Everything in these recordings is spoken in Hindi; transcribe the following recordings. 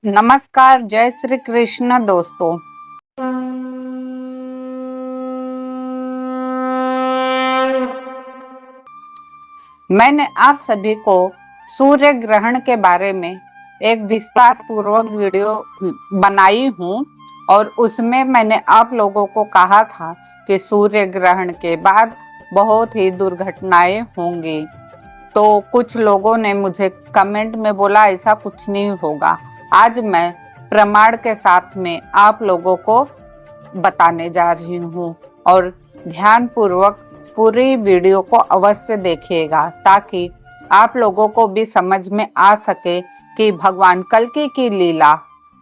नमस्कार, जय श्री कृष्ण दोस्तों। मैंने आप सभी को सूर्य ग्रहण के बारे में एक विस्तार पूर्वक वीडियो बनाई हूँ और उसमें मैंने आप लोगों को कहा था कि सूर्य ग्रहण के बाद बहुत ही दुर्घटनाएं होंगी। तो कुछ लोगों ने मुझे कमेंट में बोला ऐसा कुछ नहीं होगा। आज मैं प्रमाण के साथ में आप लोगों को बताने जा रही हूँ और ध्यान पूर्वक पूरी वीडियो को अवश्य देखिएगा ताकि आप लोगों को भी समझ में आ सके कि भगवान कल्कि की लीला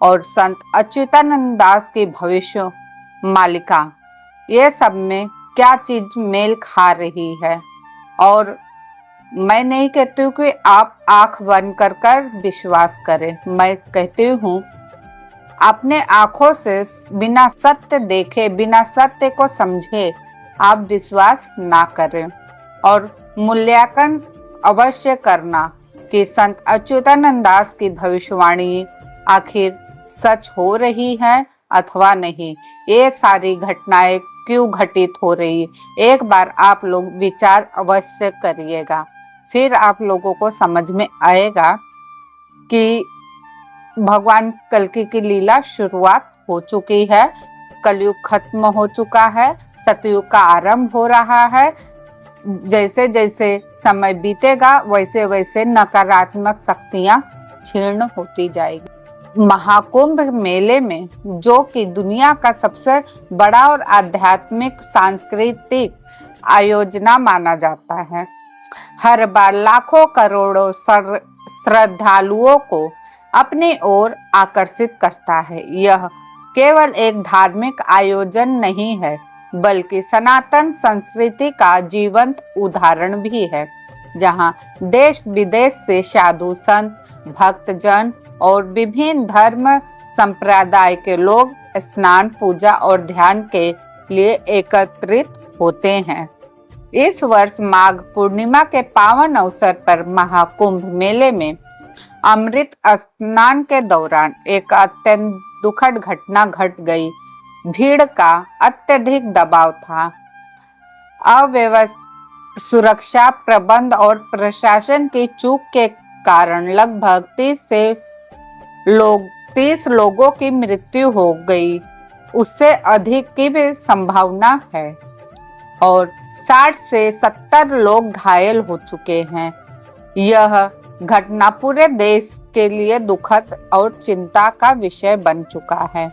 और संत अच्युतानंद दास की भविष्य मालिका ये सब में क्या चीज मेल खा रही है। और मैं नहीं कहती हूँ कि आप आंख बंद कर विश्वास करें, मैं कहती हूँ अपने आंखों से बिना सत्य देखे, बिना सत्य को समझे आप विश्वास ना करें और मूल्यांकन अवश्य करना कि संत अच्युतानंद दास की भविष्यवाणी आखिर सच हो रही है अथवा नहीं। ये सारी घटनाएं क्यों घटित हो रही, एक बार आप लोग विचार अवश्य करिएगा, फिर आप लोगों को समझ में आएगा कि भगवान कल्कि की लीला शुरुआत हो चुकी है, कलयुग खत्म हो चुका है, सतयुग का आरंभ हो रहा है। जैसे जैसे समय बीतेगा वैसे वैसे नकारात्मक शक्तियां क्षीण होती जाएगी। महाकुंभ मेले में, जो कि दुनिया का सबसे बड़ा और आध्यात्मिक सांस्कृतिक आयोजना माना जाता है, हर बार लाखों करोड़ों श्रद्धालुओं को अपनी ओर आकर्षित करता है। यह केवल एक धार्मिक आयोजन नहीं है बल्कि सनातन संस्कृति का जीवंत उदाहरण भी है, जहां देश विदेश से साधु संत, भक्तजन और विभिन्न धर्म संप्रदाय के लोग स्नान, पूजा और ध्यान के लिए एकत्रित होते हैं। इस वर्ष माघ पूर्णिमा के पावन अवसर पर महाकुंभ मेले में अमृत स्नान के दौरान एक अत्यंत दुखद घटना घट गई। भीड़ का अत्यधिक दबाव था, अव्यवस्थित सुरक्षा प्रबंध और प्रशासन की चूक के कारण लगभग 30 लोगों की मृत्यु हो गई, उससे अधिक की भी संभावना है और 60 से 70 लोग घायल हो चुके हैं। यह घटना पूरे देश के लिए दुखद और चिंता का विषय बन चुका है।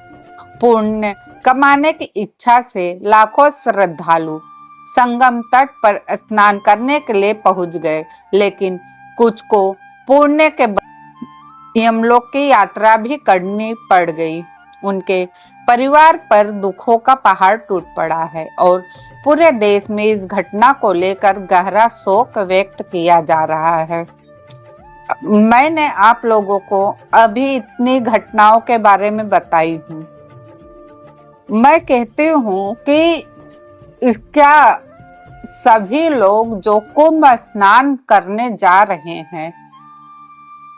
पुण्य कमाने की इच्छा से लाखों श्रद्धालु संगम तट पर स्नान करने के लिए पहुंच गए, लेकिन कुछ को पुण्य के यमलोक की यात्रा भी करनी पड़ गई। उनके परिवार पर दुखों का पहाड़ टूट पड़ा है और पूरे देश में इस घटना को लेकर गहरा शोक व्यक्त किया जा रहा है। मैंने आप लोगों को अभी इतनी घटनाओं के बारे में बताई हूँ। मैं कहती हूँ कि क्या सभी लोग जो कुंभ स्नान करने जा रहे हैं,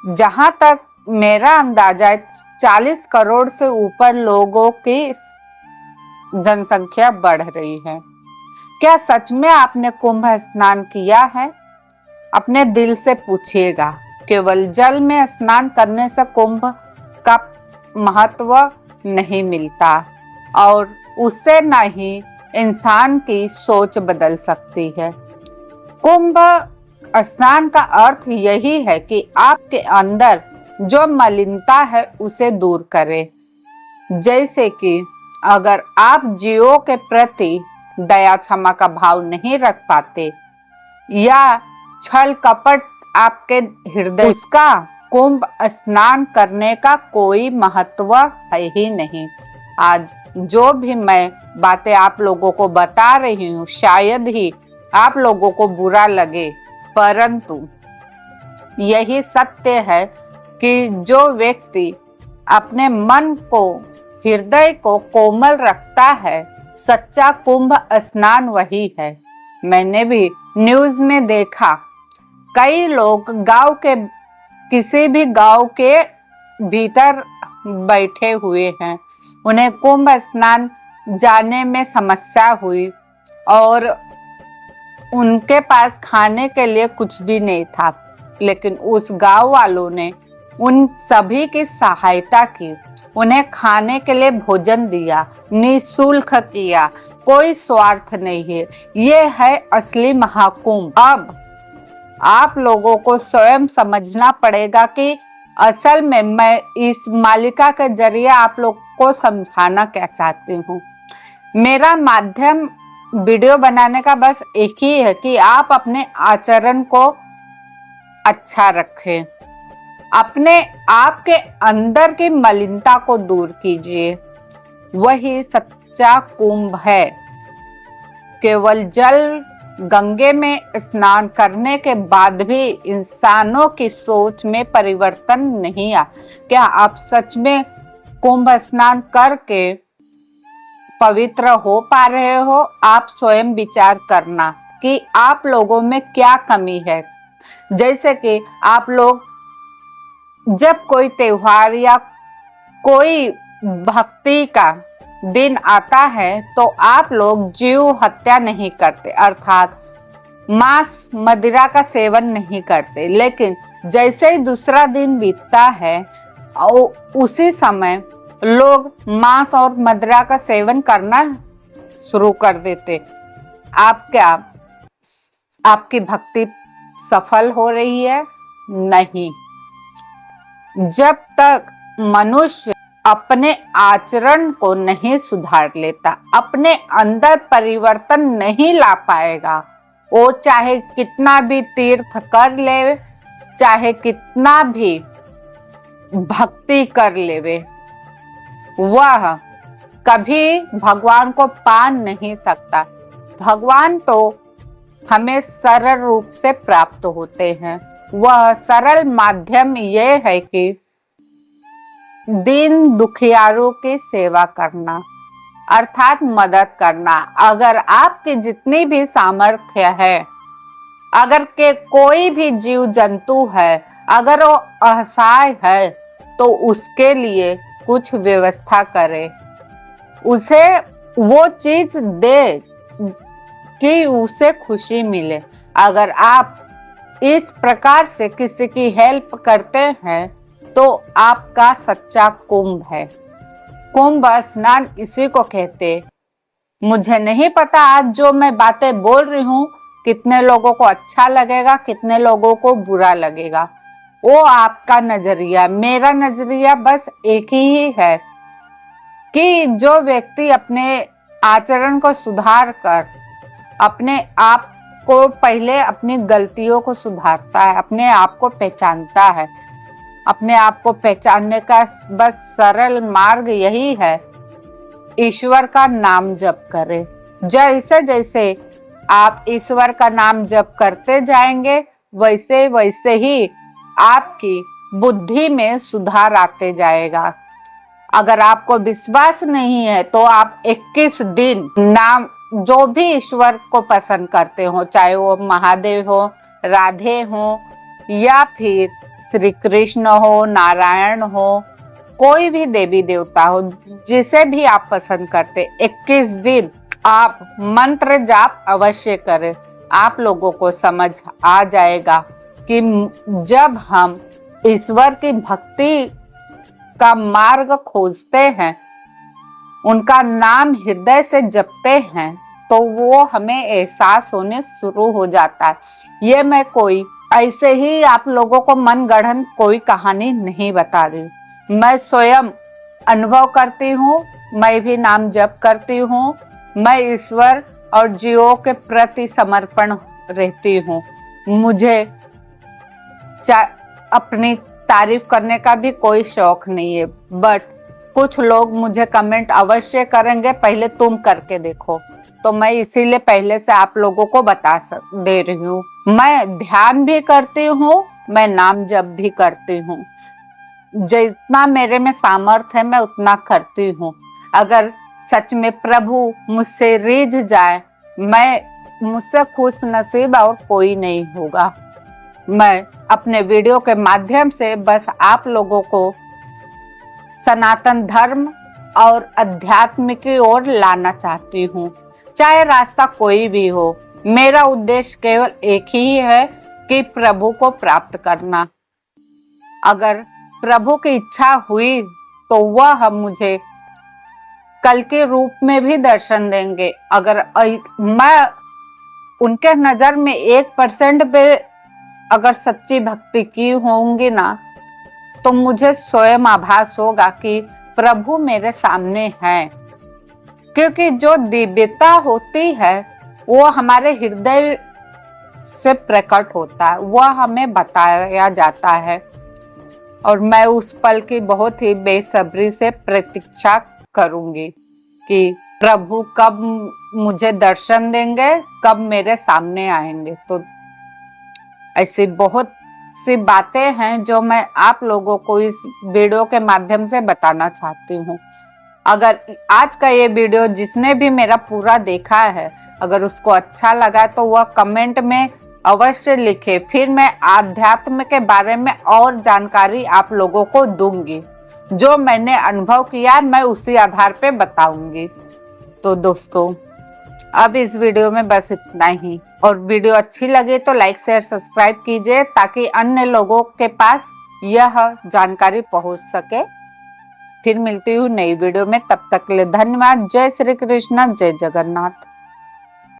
जहां तक मेरा अंदाजा 40 करोड़ से ऊपर लोगों की जनसंख्या बढ़ रही है, क्या सच में आपने कुंभ स्नान किया है? अपने दिल से पूछिएगा। केवल जल में स्नान करने से कुंभ का महत्व नहीं मिलता और उससे न ही इंसान की सोच बदल सकती है। कुंभ स्नान का अर्थ यही है कि आपके अंदर जो मलिनता है उसे दूर करें। जैसे कि अगर आप जीवों के प्रति दया क्षमा का भाव नहीं रख पाते या छल कपट आपके हृदय, उसका कुंभ स्नान करने का कोई महत्व है ही नहीं। आज जो भी मैं बातें आप लोगों को बता रही हूँ शायद ही आप लोगों को बुरा लगे, परंतु यही सत्य है कि जो व्यक्ति अपने मन को, हृदय को कोमल रखता है, सच्चा कुंभ स्नान वही है। मैंने भी न्यूज़ में देखा, कई लोग गांव के, किसी भी गांव के भीतर बैठे हुए हैं। उन्हें कुंभ स्नान जाने में समस्या हुई और उनके पास खाने के लिए कुछ भी नहीं था, लेकिन उस गांव वालों ने उन सभी की सहायता की, उन्हें खाने के लिए भोजन दिया, निःशुल्क किया, कोई स्वार्थ नहीं है। ये है असली महाकुंभ। अब आप लोगों को स्वयं समझना पड़ेगा कि असल में मैं इस मालिका के जरिए आप लोग को समझाना क्या चाहती हूँ। मेरा माध्यम वीडियो बनाने का बस एक ही है कि आप अपने आचरण को अच्छा रखें, अपने आप के अंदर की मलिनता को दूर कीजिए। वही सच्चा कुंभ है। केवल जल गंगे में स्नान करने के बाद भी इंसानों की सोच में परिवर्तन नहीं आ। क्या आप सच में कुंभ स्नान करके पवित्र हो पा रहे हो? आप स्वयं विचार करना कि आप लोगों में क्या कमी है। जैसे कि आप लोग जब कोई त्योहार या कोई भक्ति का दिन आता है तो आप लोग जीव हत्या नहीं करते, अर्थात मांस मदिरा का सेवन नहीं करते। लेकिन जैसे ही दूसरा दिन बीतता है उसी समय लोग मांस और मदिरा का सेवन करना शुरू कर देते। आप क्या आपकी भक्ति सफल हो रही है? नहीं। जब तक मनुष्य अपने आचरण को नहीं सुधार लेता, अपने अंदर परिवर्तन नहीं ला पाएगा, वो चाहे कितना भी तीर्थ कर ले, चाहे कितना भी भक्ति कर लेवे, वह कभी भगवान को पा नहीं सकता। भगवान तो हमें सरल रूप से प्राप्त होते हैं। वह सरल माध्यम यह है कि दीन दुखियारों की सेवा करना, अर्थात मदद करना। अगर आपकी जितनी भी सामर्थ्य है, अगर के कोई भी जीव जंतु है, अगर वो असहाय है, तो उसके लिए कुछ व्यवस्था करे, उसे वो चीज दे कि उसे खुशी मिले। अगर आप इस प्रकार से किसी की हेल्प करते हैं तो आपका सच्चा कुंभ है। कुंभ स्नान इसी को कहते। मुझे नहीं पता आज जो मैं बातें बोल रही हूँ कितने लोगों को अच्छा लगेगा, कितने लोगों को बुरा लगेगा, वो आपका नजरिया। मेरा नजरिया बस एक ही है कि जो व्यक्ति अपने आचरण को सुधार कर अपने आप को पहले अपनी गलतियों को सुधारता है, अपने आप को पहचानता है, अपने आप को पहचानने का बस सरल मार्ग यही है, ईश्वर का नाम जप करें। जैसे जैसे आप ईश्वर का नाम जप करते जाएंगे वैसे वैसे ही आपकी बुद्धि में सुधार आते जाएगा। अगर आपको विश्वास नहीं है तो आप 21 दिन नाम जो भी ईश्वर को पसंद करते हो, चाहे वो महादेव हो, राधे हो या फिर श्री कृष्ण हो, नारायण हो, कोई भी देवी देवता हो, जिसे भी आप पसंद करते, 21 दिन आप मंत्र जाप अवश्य करें। आप लोगों को समझ आ जाएगा कि जब हम ईश्वर की भक्ति का मार्ग खोजते हैं, उनका नाम हृदय से जपते हैं, तो वो हमें एहसास होने शुरू हो जाता है। ये मैं कोई ऐसे ही आप लोगों को मन गढ़ंत कोई कहानी नहीं बता रही, मैं स्वयं अनुभव करती हूँ, मैं भी नाम जप करती हूँ, मैं ईश्वर और जीवों के प्रति समर्पण रहती हूँ। मुझे अपनी तारीफ करने का भी कोई शौक नहीं है, बट कुछ लोग मुझे कमेंट अवश्य करेंगे पहले तुम करके देखो, तो मैं इसीलिए पहले से आप लोगों को दे रही हूँ। मैं ध्यान भी करती हूँ, मैं नाम जप भी करती हूँ, जितना मेरे में सामर्थ्य है मैं उतना करती हूँ। अगर सच में प्रभु मुझसे रीझ जाए, मुझसे खुश नसीब और कोई नहीं होगा। मैं अपने वीडियो के माध्यम से बस आप लोगों को सनातन धर्म और अध्यात्म की ओर लाना चाहती हूँ। चाहे रास्ता कोई भी हो, मेरा उद्देश्य केवल एक ही है कि प्रभु को प्राप्त करना। अगर प्रभु की इच्छा हुई तो वह मुझे कल के रूप में भी दर्शन देंगे। अगर मैं उनके नजर में 1% पे अगर सच्ची भक्ति की होंगी ना, तो मुझे स्वयं आभास होगा कि प्रभु मेरे सामने हैं। क्योंकि जो दिव्यता होती है वो हमारे हृदय से प्रकट होता है, वह हमें बताया जाता है। और मैं उस पल की बहुत ही बेसब्री से प्रतीक्षा करूंगी कि प्रभु कब मुझे दर्शन देंगे, कब मेरे सामने आएंगे। तो ऐसी बहुत सी बातें हैं जो मैं आप लोगों को इस वीडियो के माध्यम से बताना चाहती हूँ। अगर आज का ये वीडियो जिसने भी मेरा पूरा देखा है, अगर उसको अच्छा लगा तो वह कमेंट में अवश्य लिखे। फिर मैं आध्यात्म के बारे में और जानकारी आप लोगों को दूंगी। जो मैंने अनुभव किया मैं उसी आधार पे बताऊंगी। तो दोस्तों, अब इस वीडियो में बस इतना ही। और वीडियो अच्छी लगे तो लाइक शेयर सब्सक्राइब कीजिए ताकि अन्य लोगों के पास यह जानकारी पहुंच सके। फिर मिलती हूँ नई वीडियो में, तब तक के लिए धन्यवाद। जय श्री कृष्ण, जय जगन्नाथ।